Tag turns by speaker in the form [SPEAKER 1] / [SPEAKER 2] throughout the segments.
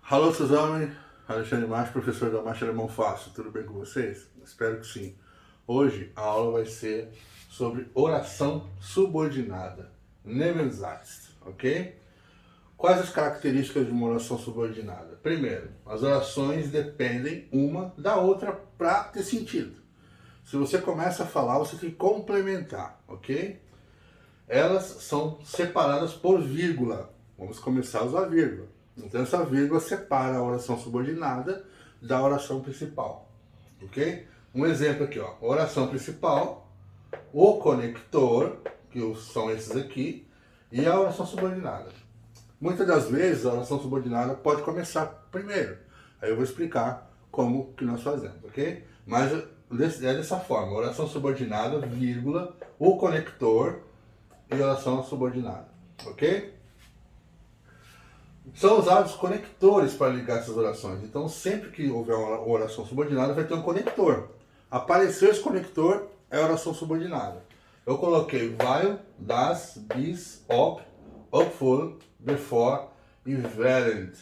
[SPEAKER 1] Alô, Suzane, Alexandre Marques, professor da Marcha Alemão Fácil, tudo bem com vocês? Espero que sim. Hoje a aula vai ser sobre oração subordinada, Nebensatz, ok? Quais as características de uma oração subordinada? Primeiro, as orações dependem uma da outra para ter sentido. Se você começa a falar, você tem que complementar, ok? Elas são separadas por vírgula. Vamos começar a usar vírgula. Então essa vírgula separa a oração subordinada da oração principal, ok? Um exemplo aqui, ó, oração principal, o conector, que são esses aqui, e a oração subordinada. Muitas das vezes a oração subordinada pode começar primeiro. Aí eu vou explicar como que nós fazemos, ok? Mas é dessa forma, oração subordinada, vírgula, o conector e oração subordinada, ok? São usados conectores para ligar essas orações. Então, sempre que houver uma oração subordinada, vai ter um conector. Apareceu esse conector, é oração subordinada. Eu coloquei weil, das, bis, ob, obwohl, before e während.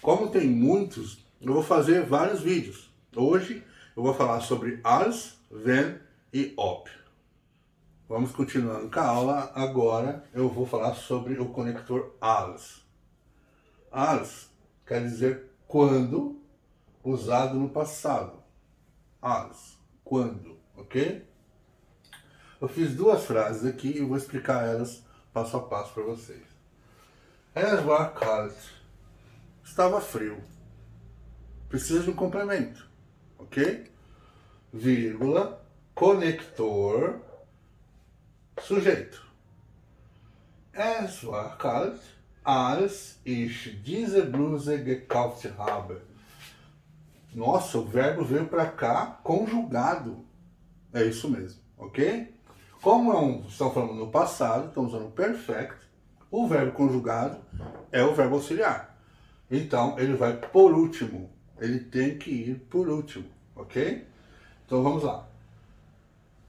[SPEAKER 1] Como tem muitos, eu vou fazer vários vídeos. Hoje eu vou falar sobre als, wenn e ob. Vamos continuando com a aula. Agora eu vou falar sobre o conector als. Als quer dizer quando, usado no passado. Als, quando, ok? Eu fiz duas frases aqui e vou explicar elas passo a passo para vocês. Es war kalt. Estava frio. Precisa de um complemento, ok? Vírgula, conector, sujeito. Es war kalt, als ich diese Bluse gekauft habe. Nossa, o verbo veio para cá conjugado. É isso mesmo, ok? Como estão falando no passado, estamos usando o perfect, o verbo conjugado é o verbo auxiliar. Então, ele vai por último. Ele tem que ir por último, ok? Então, vamos lá.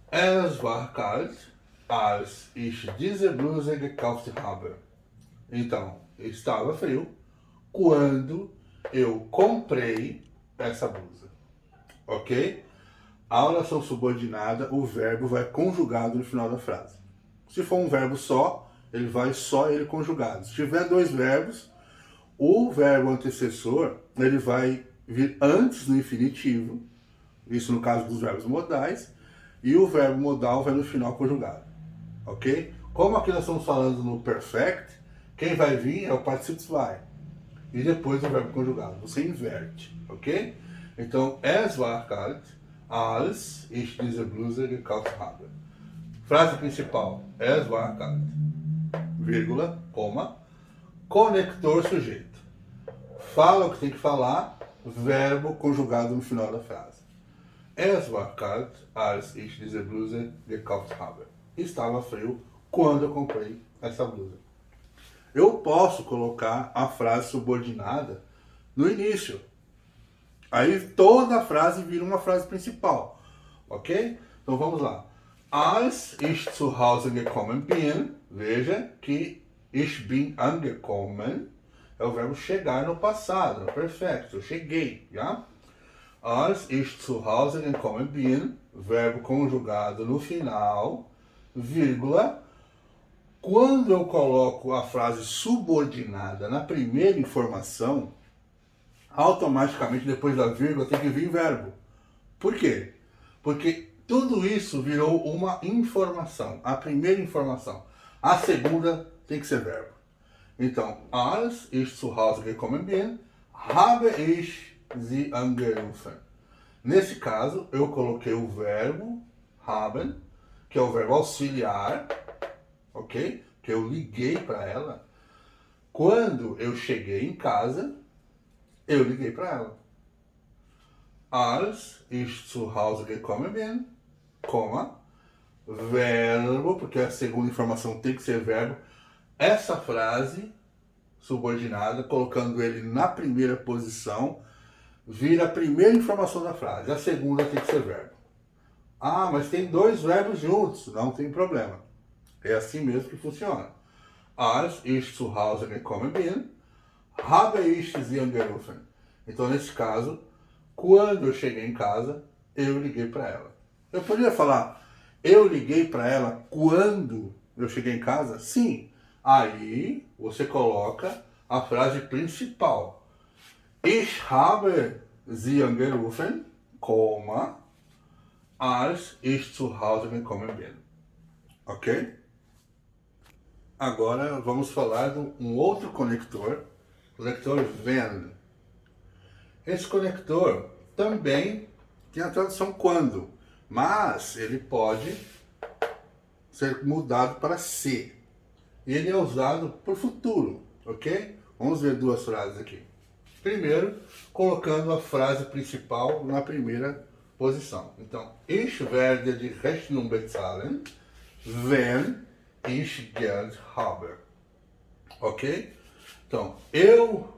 [SPEAKER 1] Es war kalt, als ich diese Bluse gekauft habe. Então, estava frio quando eu comprei essa blusa, ok? A oração subordinada, o verbo vai conjugado no final da frase. Se for um verbo só, ele vai só ele conjugado. Se tiver dois verbos, o verbo antecessor, ele vai vir antes no infinitivo, isso no caso dos verbos modais, e o verbo modal vai no final conjugado, ok? Como aqui nós estamos falando no perfect, quem vai vir é o participio vai. E depois o verbo conjugado. Você inverte, ok? Então, es war kalt, als ich diese Bluse gekauft habe. Frase principal. Es war kalt. Vírgula, coma. Conector sujeito. Fala o que tem que falar, verbo conjugado no final da frase. Es war kalt, als ich diese Bluse gekauft habe. Estava frio quando eu comprei essa blusa. Eu posso colocar a frase subordinada no início. Aí toda a frase vira uma frase principal. Ok? Então vamos lá. Als ich zu Hause gekommen bin, veja que ich bin angekommen é o verbo chegar no passado, no perfeito. Eu cheguei, já? Als ich zu Hause gekommen bin, verbo conjugado no final, vírgula. Quando eu coloco a frase subordinada na primeira informação, automaticamente depois da vírgula tem que vir verbo. Por quê? Porque tudo isso virou uma informação, a primeira informação. A segunda tem que ser verbo. Então, als ich zu Hause gekommen bin, habe ich sie angerufen. Nesse caso, eu coloquei o verbo haben, que é o verbo auxiliar, ok? Que eu liguei para ela. Quando eu cheguei em casa, eu liguei para ela. Als ich zu Hause gekommen bin, coma, verbo, porque a segunda informação tem que ser verbo. Essa frase subordinada, colocando ele na primeira posição, vira a primeira informação da frase. A segunda tem que ser verbo. Ah, mas tem dois verbos juntos. Não tem problema. É assim mesmo que funciona. Als ich zu Hause gekommen bin, habe ich sie angerufen. Então, nesse caso, quando eu cheguei em casa, eu liguei para ela. Eu poderia falar, eu liguei para ela quando eu cheguei em casa? Sim. Aí, você coloca a frase principal. Ich habe sie angerufen, als ich zu Hause gekommen bin. Ok? Agora vamos falar de um outro conector wenn. Esse conector também tem a tradução quando, mas ele pode ser mudado para se. Ele é usado por futuro, ok? Vamos ver duas frases aqui. Primeiro, colocando a frase principal na primeira posição. Então, ich werde die Rechnung bezahlen, wenn ich Geld habe. Ok? Então, eu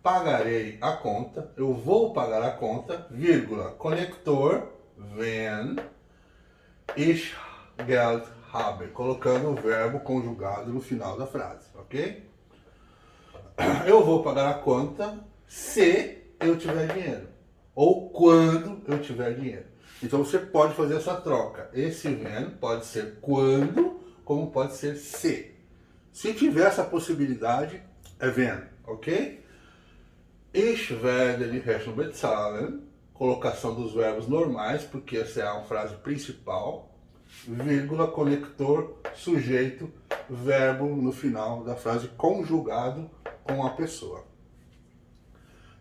[SPEAKER 1] pagarei a conta, eu vou pagar a conta, vírgula, conector, wenn ich Geld habe, colocando o verbo conjugado no final da frase, ok? Eu vou pagar a conta se eu tiver dinheiro, ou quando eu tiver dinheiro. Então você pode fazer essa troca. Esse when pode ser quando, como pode ser se. Se tiver essa possibilidade, é wenn, ok? Ich werde die Rechnung bezahlen, colocação dos verbos normais, porque essa é a frase principal, vírgula, conector, sujeito, verbo no final da frase conjugado com a pessoa.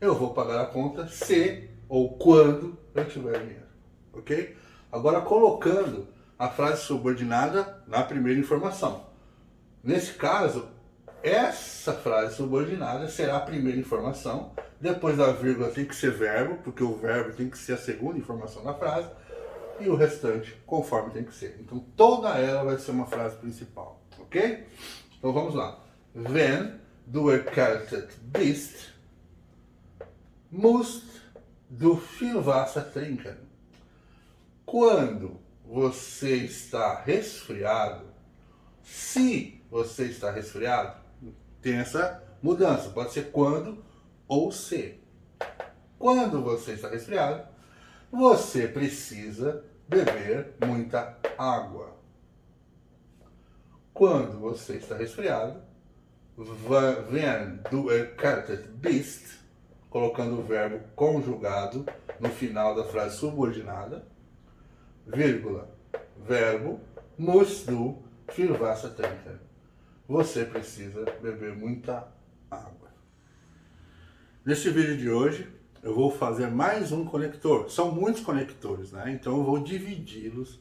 [SPEAKER 1] Eu vou pagar a conta se ou quando eu tiver dinheiro, ok? Agora colocando a frase subordinada na primeira informação. Nesse caso, essa frase subordinada será a primeira informação, depois da vírgula tem que ser verbo, porque o verbo tem que ser a segunda informação da frase, e o restante conforme tem que ser. Então toda ela vai ser uma frase principal, ok? Então vamos lá. Wenn du erkältet bist, musst du viel Wasser trinken. Quando você está resfriado, se você está resfriado, tem essa mudança, pode ser quando ou se. Quando você está resfriado, você precisa beber muita água. Quando você está resfriado, wenn du erkältet bist, colocando o verbo conjugado no final da frase subordinada, vírgula, verbo, musst du viel Wasser trinken. Você precisa beber muita água. Nesse vídeo de hoje, eu vou fazer mais um conector. São muitos conectores, né? Então eu vou dividi-los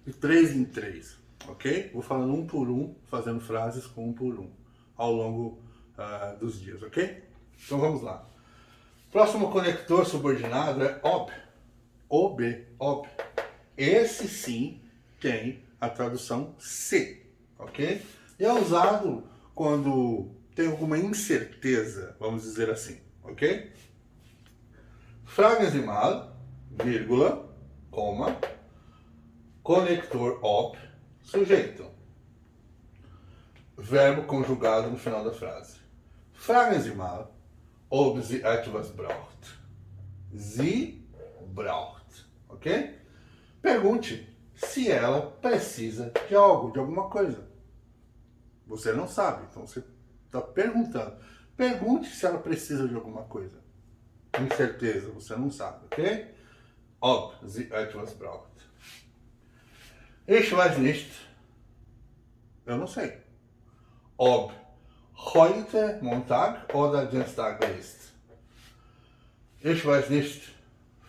[SPEAKER 1] de 3 em 3, ok? Vou falando um por um, fazendo frases com um por um, ao longo dos dias, ok? Então vamos lá. Próximo conector subordinado é ob. Ob. Esse sim tem a tradução se, ok? E é usado quando tem alguma incerteza, vamos dizer assim, ok? Fragen Sie mal, vírgula, coma, conector ob, sujeito. Verbo conjugado no final da frase. Fragen Sie mal, ob sie etwas braucht. Sie braucht, ok? Pergunte se ela precisa de algo, de alguma coisa. Você não sabe, então você está perguntando. Pergunte se ela precisa de alguma coisa. Incerteza, você não sabe, ok? Ob sie etwas braucht. Ich weiß nicht. Eu não sei. Ob heute Montag oder Dienstag ist. Ich weiß nicht.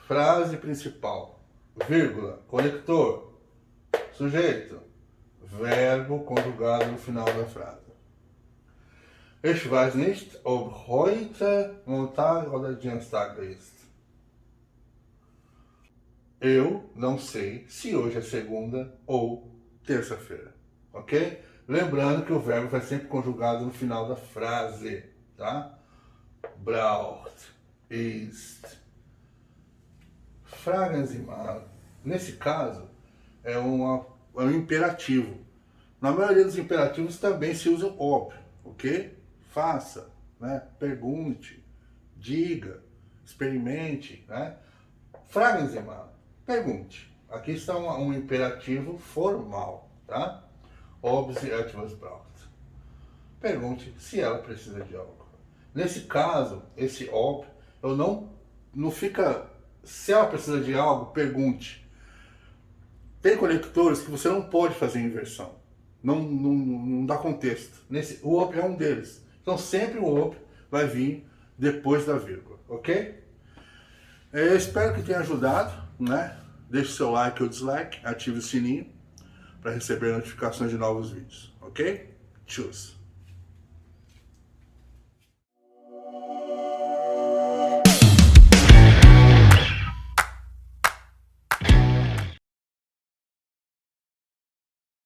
[SPEAKER 1] Frase principal. Vírgula. Conector. Sujeito. Verbo conjugado no final da frase. Ich weiß nicht, ob heute Montag oder Dienstag ist. Eu não sei se hoje é segunda ou terça-feira, ok? Lembrando que o verbo vai sempre conjugado no final da frase, tá? Braucht, ist. Fragen Sie mal. Nesse caso, é um imperativo. Na maioria dos imperativos também se usa ob, ok? Faça, né? Pergunte, diga, experimente, né? Fragen Sie mal, pergunte. Aqui está um imperativo formal, tá? Ob sie etwas braucht. Pergunte se ela precisa de algo. Nesse caso, esse ob, eu não fica... Se ela precisa de algo, pergunte. Tem conectores que você não pode fazer inversão. Não dá contexto. O op é um deles. Então sempre o op vai vir depois da vírgula, ok? Eu espero que tenha ajudado, né? Deixe seu like ou dislike, ative o sininho para receber notificações de novos vídeos, ok? Tchau!